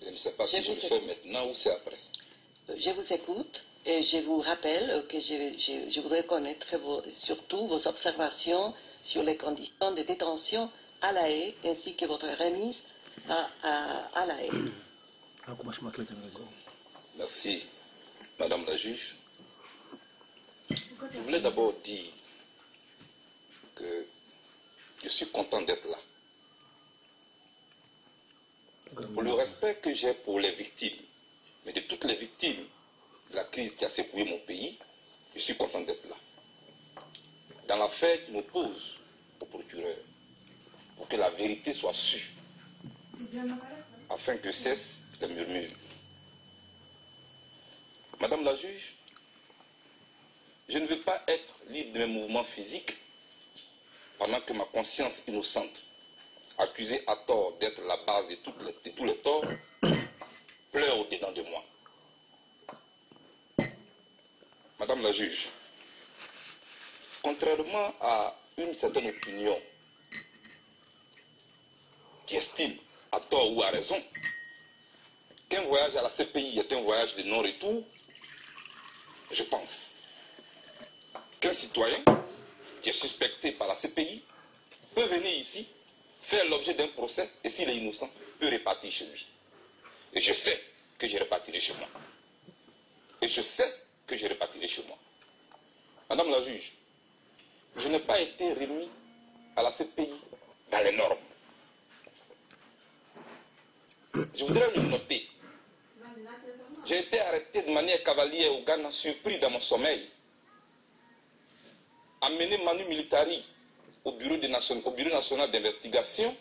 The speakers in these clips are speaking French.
Je ne sais pas si je le fais maintenant ou c'est après. Je vous écoute et je vous rappelle que je voudrais connaître surtout vos observations sur les conditions de détention à La Haye ainsi que votre remise à La Haye. Merci, Madame la juge. Je voulais d'abord dire que je suis content d'être là. Pour le respect que j'ai pour les victimes, mais de toutes les victimes de la crise qui a secoué mon pays, je suis content d'être là. Dans l'affaire qui m'oppose au procureur, pour que la vérité soit sue, afin que cessent les murmures. Madame la juge, je ne veux pas être libre de mes mouvements physiques pendant que ma conscience innocente, accusée à tort d'être la base de tous les torts, pleure au-dedans de moi. Madame la juge, contrairement à une certaine opinion qui estime, à tort ou à raison, qu'un voyage à la CPI est un voyage de non-retour, je pense qu'un citoyen qui est suspecté par la CPI peut venir ici, faire l'objet d'un procès, et s'il est innocent, peut repartir chez lui. Et je sais que je repartirai chez moi. Et je sais que je repartirai chez moi. Madame la juge, je n'ai pas été remis à la CPI dans les normes. Je voudrais le noter. J'ai été arrêté de manière cavalière au Ghana, surpris dans mon sommeil, amené manu militari au bureau national d'investigation,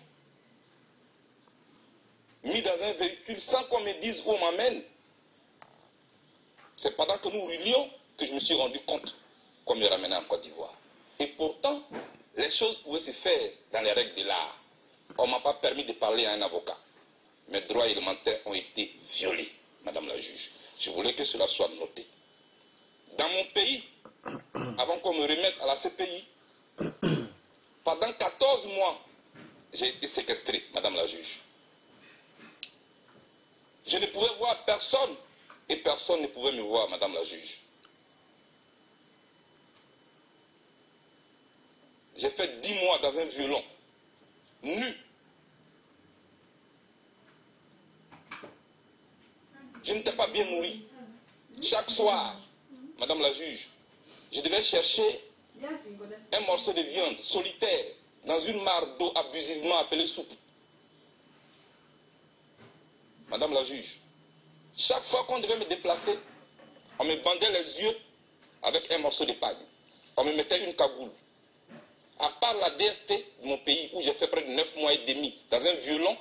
mis dans un véhicule sans qu'on me dise où on m'amène. C'est pendant que nous roulions que je me suis rendu compte qu'on me ramenait en Côte d'Ivoire. Et pourtant, les choses pouvaient se faire dans les règles de l'art. On ne m'a pas permis de parler à un avocat. Mes droits élémentaires ont été violés, Madame la juge. Je voulais que cela soit noté. Dans mon pays, avant qu'on me remette à la CPI, pendant 14 mois, j'ai été séquestré, Madame la juge. Je ne pouvais voir personne et personne ne pouvait me voir, Madame la juge. J'ai fait 10 mois dans un violon, nu. Je n'étais pas bien nourri. Chaque soir, Madame la juge, je devais chercher un morceau de viande solitaire dans une mare d'eau abusivement appelée soupe. Madame la juge, chaque fois qu'on devait me déplacer, on me bandait les yeux avec un morceau de paille. On me mettait une cagoule. À part la DST de mon pays, où j'ai fait près de 9 mois et demi, dans un violon,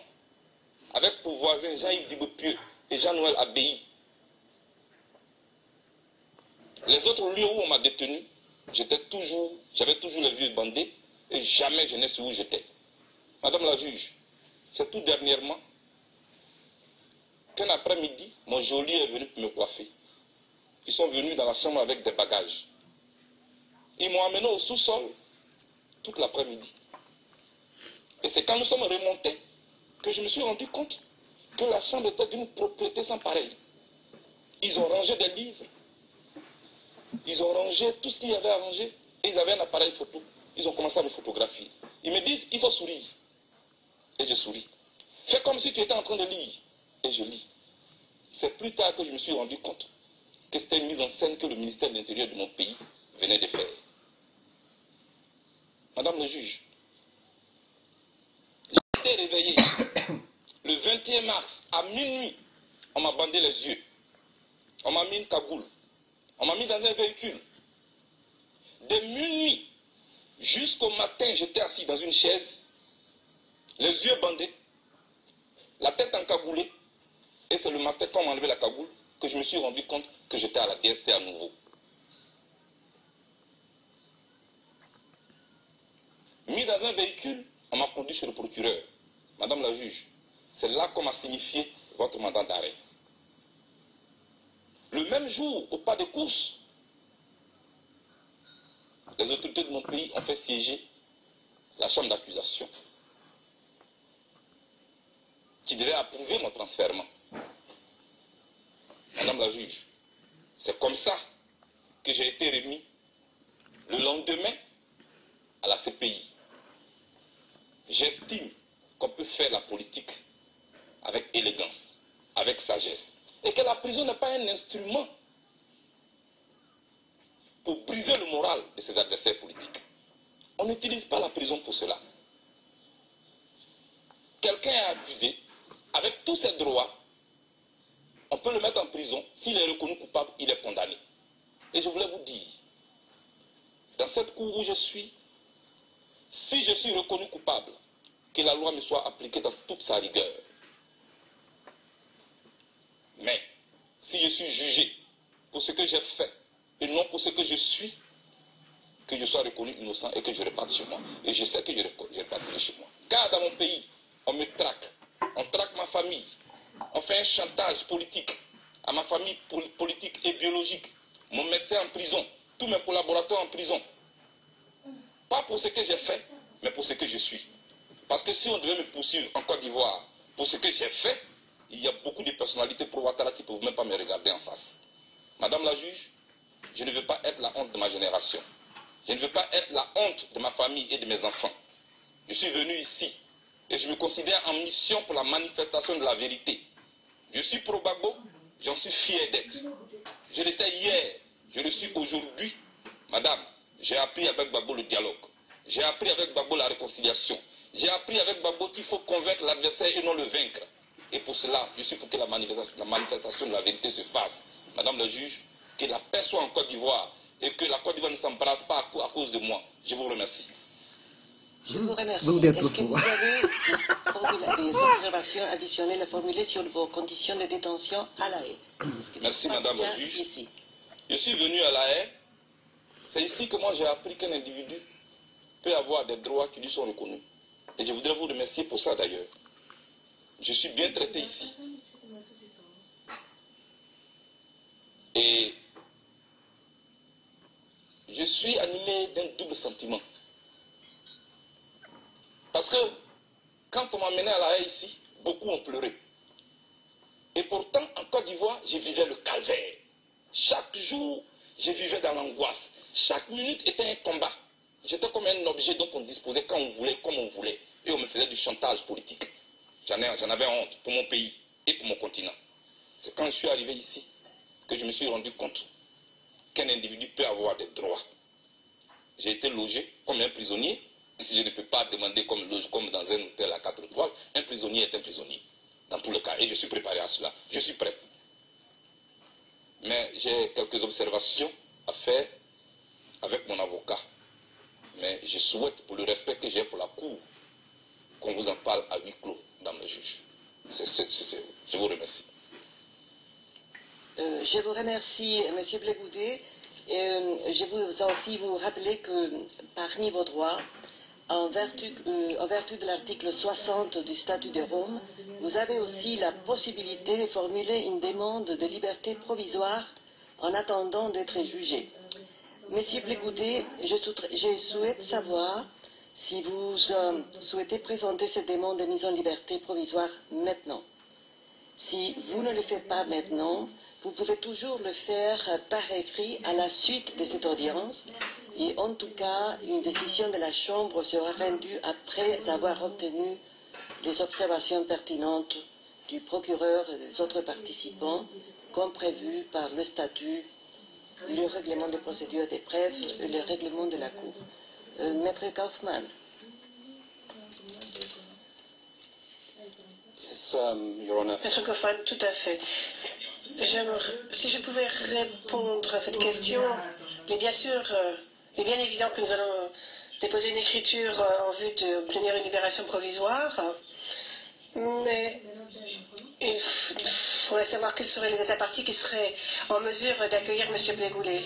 avec pour voisins Jean-Yves Dibopieux et Jean-Noël Abbaye. Les autres lieux où on m'a détenu, j'avais toujours les yeux bandés et jamais je n'ai su où j'étais. Madame la juge, c'est tout dernièrement qu'un après-midi, mon geôlier est venu me coiffer. Ils sont venus dans la chambre avec des bagages. Ils m'ont amené au sous-sol toute l'après-midi. Et c'est quand nous sommes remontés que je me suis rendu compte que la chambre était d'une propriété sans pareil. Ils ont rangé des livres. Ils ont rangé tout ce qu'il y avait à ranger. Et ils avaient un appareil photo. Ils ont commencé à me photographier. Ils me disent, il faut sourire. Et je souris. Fais comme si tu étais en train de lire. Et je lis. C'est plus tard que je me suis rendu compte que c'était une mise en scène que le ministère de l'Intérieur de mon pays venait de faire. Madame le juge, j'ai été réveillé le 21 mars à minuit. On m'a bandé les yeux. On m'a mis une cagoule. On m'a mis dans un véhicule. De minuit jusqu'au matin, j'étais assis dans une chaise, les yeux bandés, la tête encagoulée. Et c'est le matin, quand on m'a enlevé la cagoule, que je me suis rendu compte que j'étais à la DST à nouveau. Mis dans un véhicule, on m'a conduit chez le procureur. Madame la juge, c'est là qu'on m'a signifié votre mandat d'arrêt. Le même jour, au pas de course, les autorités de mon pays ont fait siéger la chambre d'accusation qui devait approuver mon transfèrement. Madame la juge, c'est comme ça que j'ai été remis le lendemain à la CPI. J'estime qu'on peut faire la politique avec élégance, avec sagesse, et que la prison n'est pas un instrument pour briser le moral de ses adversaires politiques. On n'utilise pas la prison pour cela. Quelqu'un est accusé, avec tous ses droits, on peut le mettre en prison. S'il est reconnu coupable, il est condamné. Et je voulais vous dire, dans cette cour où je suis, si je suis reconnu coupable, que la loi me soit appliquée dans toute sa rigueur. Mais, si je suis jugé pour ce que j'ai fait, et non pour ce que je suis, que je sois reconnu innocent et que je reparte chez moi. Et je sais que je repartirai chez moi. Car dans mon pays, on me traque. On traque ma famille. On fait un chantage politique à ma famille politique et biologique. Mon médecin en prison. Tous mes collaborateurs en prison. Pas pour ce que j'ai fait, mais pour ce que je suis. Parce que si on devait me poursuivre en Côte d'Ivoire pour ce que j'ai fait, il y a beaucoup de personnalités pro Ouattara qui ne peuvent même pas me regarder en face. Madame la juge, je ne veux pas être la honte de ma génération. Je ne veux pas être la honte de ma famille et de mes enfants. Je suis venu ici et je me considère en mission pour la manifestation de la vérité. Je suis pro-Gbagbo, j'en suis fier d'être. Je l'étais hier, je le suis aujourd'hui. Madame, j'ai appris avec Gbagbo le dialogue. J'ai appris avec Gbagbo la réconciliation. J'ai appris avec Gbagbo qu'il faut convaincre l'adversaire et non le vaincre. Et pour cela, je suis pour que la manifestation de la vérité se fasse. Madame la juge, que la paix soit en Côte d'Ivoire et que la Côte d'Ivoire ne s'embrasse pas à cause de moi. Je vous remercie. Je vous remercie. Est-ce que vous avez des observations additionnelles à formuler sur vos conditions de détention à La Haye? Merci Madame la juge. Ici. Je suis venu à La Haye. C'est ici que moi j'ai appris qu'un individu peut avoir des droits qui lui sont reconnus. Et je voudrais vous remercier pour ça d'ailleurs. Je suis bien traité ici. Et je suis animé d'un double sentiment. Parce que quand on m'a mené à La Haye ici, beaucoup ont pleuré. Et pourtant, en Côte d'Ivoire, je vivais le calvaire. Chaque jour, je vivais dans l'angoisse. Chaque minute était un combat. J'étais comme un objet dont on disposait quand on voulait, comme on voulait. Et on me faisait du chantage politique. J'en avais honte pour mon pays et pour mon continent. C'est quand je suis arrivé ici que je me suis rendu compte qu'un individu peut avoir des droits. J'ai été logé comme un prisonnier. Je ne peux pas demander comme dans un hôtel à 4 étoiles. Un prisonnier est un prisonnier, dans tous les cas. Et je suis préparé à cela. Je suis prêt. Mais j'ai quelques observations à faire avec mon avocat. Mais je souhaite, pour le respect que j'ai pour la Cour, qu'on vous en parle à huis clos, Madame la juge. Je vous remercie. Je vous remercie, M. Blé-Goudet. Je vous aussi vous rappeler que parmi vos droits, en vertu de l'article 60 du statut de Rome, vous avez aussi la possibilité de formuler une demande de liberté provisoire en attendant d'être jugé. Monsieur Blé-Goudet, je souhaite savoir si vous souhaitez présenter cette demande de mise en liberté provisoire maintenant. Si vous ne le faites pas maintenant, vous pouvez toujours le faire par écrit à la suite de cette audience. Et en tout cas, une décision de la Chambre sera rendue après avoir obtenu les observations pertinentes du procureur et des autres participants, comme prévu par le statut, le règlement de procédure des preuves et le règlement de la Cour. Maître Kaufmann. Your Honor. Maître Kaufmann, tout à fait. Si je pouvais répondre à cette question, il est bien évident que nous allons déposer une écriture en vue d'obtenir une libération provisoire, mais il faudrait savoir quels seraient les États partis qui seraient en mesure d'accueillir M. Blé-Goudet.